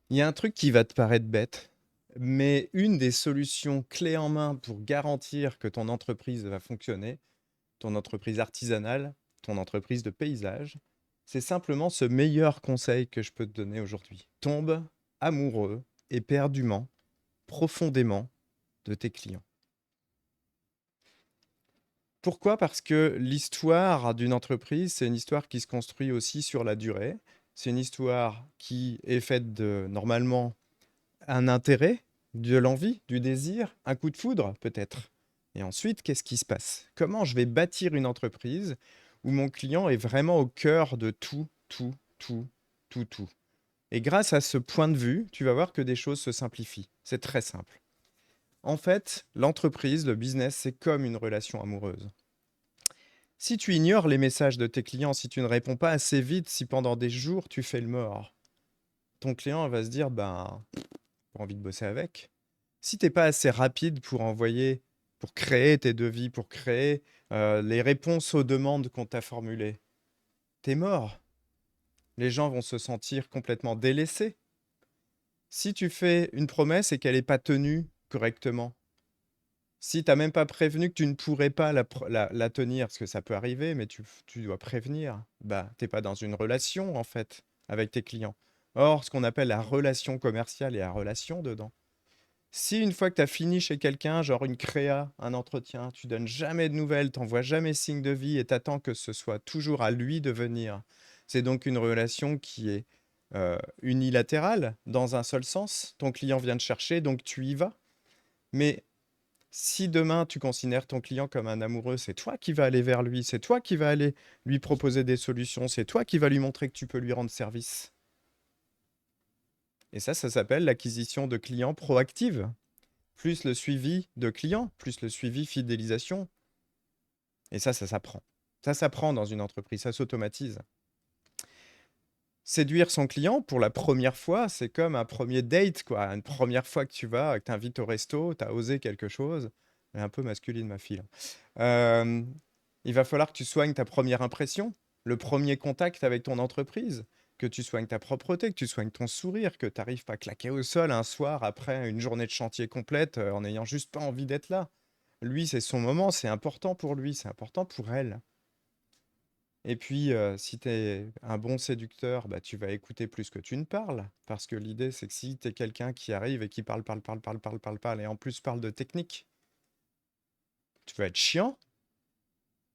Il y a un truc qui va te paraître bête, mais une des solutions clés en main pour garantir que ton entreprise va fonctionner, ton entreprise artisanale, ton entreprise de paysage, c'est simplement ce meilleur conseil que je peux te donner aujourd'hui. Tombe amoureux, éperdument, profondément de tes clients. Pourquoi? Parce que l'histoire d'une entreprise, c'est une histoire qui se construit aussi sur la durée. C'est une histoire qui est faite de, normalement, un intérêt, de l'envie, du désir, un coup de foudre peut-être. Et ensuite, qu'est-ce qui se passe? Comment je vais bâtir une entreprise où mon client est vraiment au cœur de tout, tout, tout, tout, tout. Et grâce à ce point de vue, tu vas voir que des choses se simplifient. C'est très simple. En fait, l'entreprise, le business, c'est comme une relation amoureuse. Si tu ignores les messages de tes clients, si tu ne réponds pas assez vite, si pendant des jours tu fais le mort, ton client va se dire, ben, pas envie de bosser avec. Si t'es pas assez rapide pour envoyer, pour créer tes devis, pour créer les réponses aux demandes qu'on t'a formulées, t'es mort. Les gens vont se sentir complètement délaissés. Si tu fais une promesse et qu'elle n'est pas tenue correctement, si t'as même pas prévenu que tu ne pourrais pas la tenir, parce que ça peut arriver, mais tu dois prévenir, bah t'es pas dans une relation en fait avec tes clients. Or, ce qu'on appelle la relation commerciale, il y a la relation dedans. Si une fois que tu as fini chez quelqu'un, genre une créa, un entretien, tu donnes jamais de nouvelles, t'envoies jamais signe de vie et t'attends que ce soit toujours à lui de venir, c'est donc une relation qui est unilatérale, dans un seul sens. Ton client vient te chercher, donc tu y vas. Mais si demain tu considères ton client comme un amoureux, c'est toi qui vas aller vers lui, c'est toi qui vas aller lui proposer des solutions, c'est toi qui vas lui montrer que tu peux lui rendre service. Et ça s'appelle l'acquisition de clients proactive. Plus le suivi de clients, plus le suivi fidélisation. Et ça s'apprend. Ça s'apprend dans une entreprise, ça s'automatise. Séduire son client pour la première fois, c'est comme un premier date, quoi. Une première fois que tu vas, que tu invites au resto, tu as osé quelque chose. Elle est un peu masculine, ma fille. Euh, il va falloir que tu soignes ta première impression, le premier contact avec ton entreprise, que tu soignes ta propreté, que tu soignes ton sourire, que tu n'arrives pas à claquer au sol un soir après une journée de chantier complète en n'ayant juste pas envie d'être là. Lui, c'est son moment, c'est important pour lui, c'est important pour elle. Et puis, si tu es un bon séducteur, bah, tu vas écouter plus que tu ne parles. Parce que l'idée, c'est que si tu es quelqu'un qui arrive et qui parle, parle, parle, parle, parle, parle, parle, et en plus parle de technique, tu vas être chiant.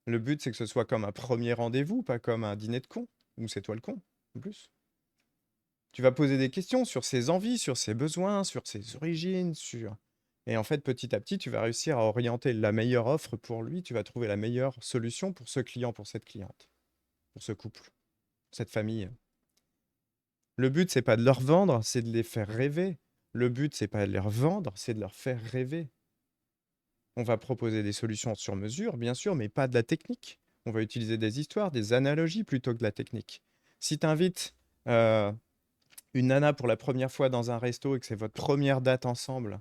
Le but, c'est que ce soit comme un premier rendez-vous, pas comme un dîner de con, où c'est toi le con, en plus. Tu vas poser des questions sur ses envies, sur ses besoins, sur ses origines, sur... Et en fait, petit à petit, tu vas réussir à orienter la meilleure offre pour lui, tu vas trouver la meilleure solution pour ce client, pour cette cliente, pour ce couple, cette famille. Le but, c'est pas de leur vendre, c'est de les faire rêver. Le but, c'est pas de leur vendre, c'est de leur faire rêver. On va proposer des solutions sur mesure, bien sûr, mais pas de la technique. On va utiliser des histoires, des analogies plutôt que de la technique. Si tu invites une nana pour la première fois dans un resto et que c'est votre première date ensemble,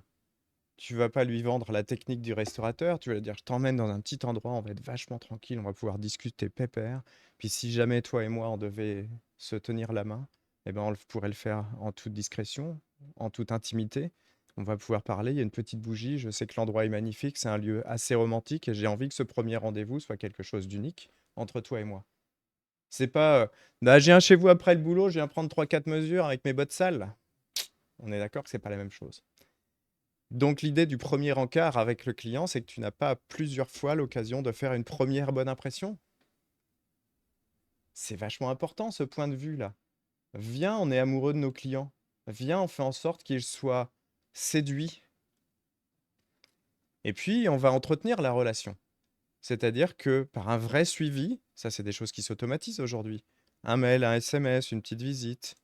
tu vas pas lui vendre la technique du restaurateur, tu vas lui dire je t'emmène dans un petit endroit, on va être vachement tranquille, on va pouvoir discuter pépère. Puis si jamais toi et moi on devait se tenir la main, eh ben pourrait le faire en toute discrétion, en toute intimité. On va pouvoir parler, il y a une petite bougie, je sais que l'endroit est magnifique, c'est un lieu assez romantique et j'ai envie que ce premier rendez-vous soit quelque chose d'unique entre toi et moi. C'est pas bah, je viens chez vous après le boulot, je viens prendre trois quatre mesures avec mes bottes sales. On est d'accord que c'est pas la même chose. Donc l'idée du premier encart avec le client, c'est que tu n'as pas plusieurs fois l'occasion de faire une première bonne impression. C'est vachement important ce point de vue-là. Viens, on est amoureux de nos clients. Viens, on fait en sorte qu'ils soient séduits. Et puis, on va entretenir la relation. C'est-à-dire que par un vrai suivi, ça c'est des choses qui s'automatisent aujourd'hui. Un mail, un SMS, une petite visite,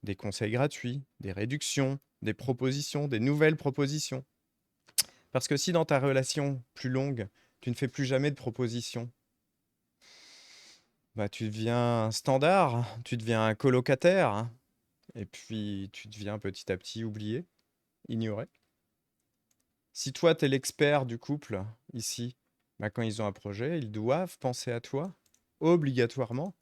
des conseils gratuits, des réductions, des propositions, des nouvelles propositions. Parce que si dans ta relation plus longue, tu ne fais plus jamais de propositions, bah, tu deviens un standard, tu deviens un colocataire, et puis tu deviens petit à petit oublié, ignoré. Si toi, tu es l'expert du couple, ici, bah, quand ils ont un projet, ils doivent penser à toi, obligatoirement.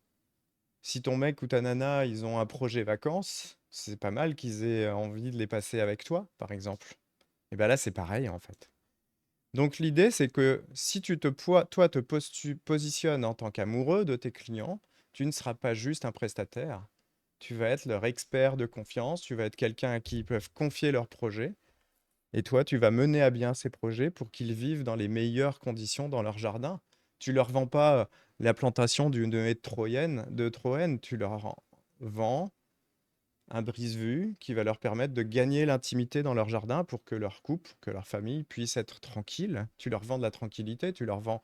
Si ton mec ou ta nana, ils ont un projet vacances, C'est pas mal qu'ils aient envie de les passer avec toi, par exemple. Et bien là, c'est pareil, en fait. Donc l'idée, c'est que si toi, tu positionnes en tant qu'amoureux de tes clients, tu ne seras pas juste un prestataire. Tu vas être leur expert de confiance, tu vas être quelqu'un à qui ils peuvent confier leurs projets. Et toi, tu vas mener à bien ces projets pour qu'ils vivent dans les meilleures conditions dans leur jardin. Tu leur vends pas la plantation d'une haie de Troène, tu leur vends un brise-vue qui va leur permettre de gagner l'intimité dans leur jardin pour que leur couple, que leur famille puisse être tranquille. Tu leur vends de la tranquillité, tu leur vends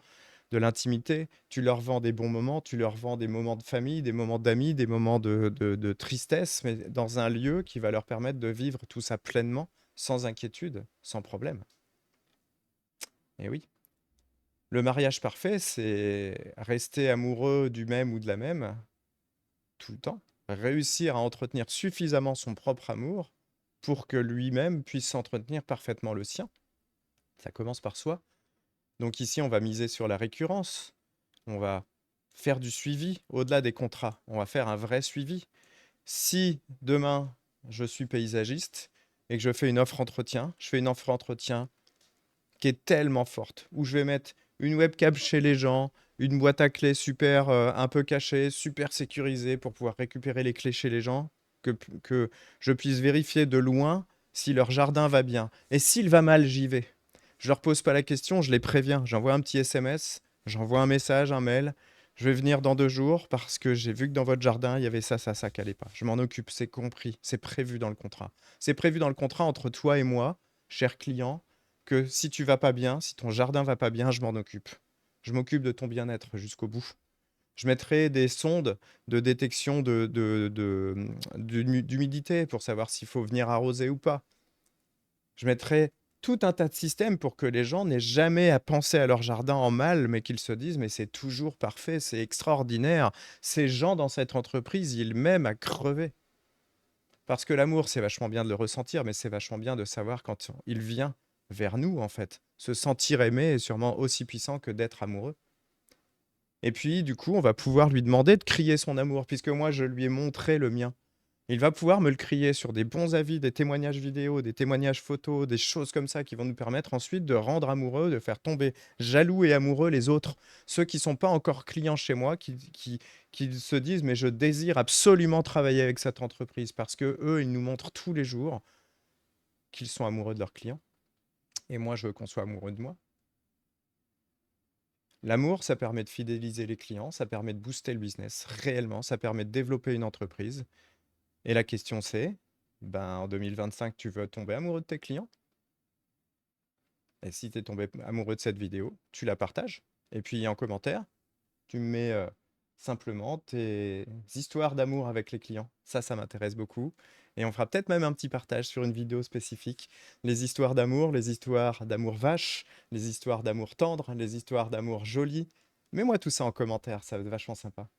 de l'intimité, tu leur vends des bons moments, tu leur vends des moments de famille, des moments d'amis, des moments de tristesse, mais dans un lieu qui va leur permettre de vivre tout ça pleinement, sans inquiétude, sans problème. Et oui. Le mariage parfait, c'est rester amoureux du même ou de la même tout le temps, réussir à entretenir suffisamment son propre amour pour que lui-même puisse s'entretenir parfaitement le sien. Ça commence par soi. Donc ici, on va miser sur la récurrence. On va faire du suivi au-delà des contrats. On va faire un vrai suivi. Si demain, je suis paysagiste et que je fais une offre entretien, je fais une offre entretien qui est tellement forte, où je vais mettre une webcam chez les gens, une boîte à clés super un peu cachée, super sécurisée pour pouvoir récupérer les clés chez les gens, que je puisse vérifier de loin si leur jardin va bien. Et s'il va mal, j'y vais. Je leur pose pas la question, je les préviens. J'envoie un petit SMS, j'envoie un message, un mail. Je vais venir dans 2 jours parce que j'ai vu que dans votre jardin, il y avait ça qui allait pas. Je m'en occupe, c'est compris, c'est prévu dans le contrat. C'est prévu dans le contrat entre toi et moi, cher client, que si tu vas pas bien, si ton jardin va pas bien, je m'en occupe. Je m'occupe de ton bien-être jusqu'au bout. Je mettrai des sondes de détection d'humidité pour savoir s'il faut venir arroser ou pas. Je mettrai tout un tas de systèmes pour que les gens n'aient jamais à penser à leur jardin en mal, mais qu'ils se disent, mais c'est toujours parfait, c'est extraordinaire. Ces gens dans cette entreprise, ils m'aiment à crever. Parce que l'amour, c'est vachement bien de le ressentir, mais c'est vachement bien de savoir quand il vient vers nous, en fait. Se sentir aimé est sûrement aussi puissant que d'être amoureux. Et puis, du coup, on va pouvoir lui demander de crier son amour, puisque moi, je lui ai montré le mien. Il va pouvoir me le crier sur des bons avis, des témoignages vidéo, des témoignages photos, des choses comme ça qui vont nous permettre ensuite de rendre amoureux, de faire tomber jaloux et amoureux les autres. Ceux qui ne sont pas encore clients chez moi, qui se disent mais je désire absolument travailler avec cette entreprise parce que eux, ils nous montrent tous les jours qu'ils sont amoureux de leurs clients. Et moi, je veux qu'on soit amoureux de moi. L'amour, ça permet de fidéliser les clients, ça permet de booster le business réellement, ça permet de développer une entreprise. Et la question c'est, ben, en 2025, tu veux tomber amoureux de tes clients? Et si tu es tombé amoureux de cette vidéo, tu la partages. Et puis en commentaire, tu me mets simplement tes histoires d'amour avec les clients. Ça m'intéresse beaucoup. Et on fera peut-être même un petit partage sur une vidéo spécifique. Les histoires d'amour, les histoires d'amour vache, les histoires d'amour tendre, les histoires d'amour jolies. Mets-moi tout ça en commentaire, ça va être vachement sympa.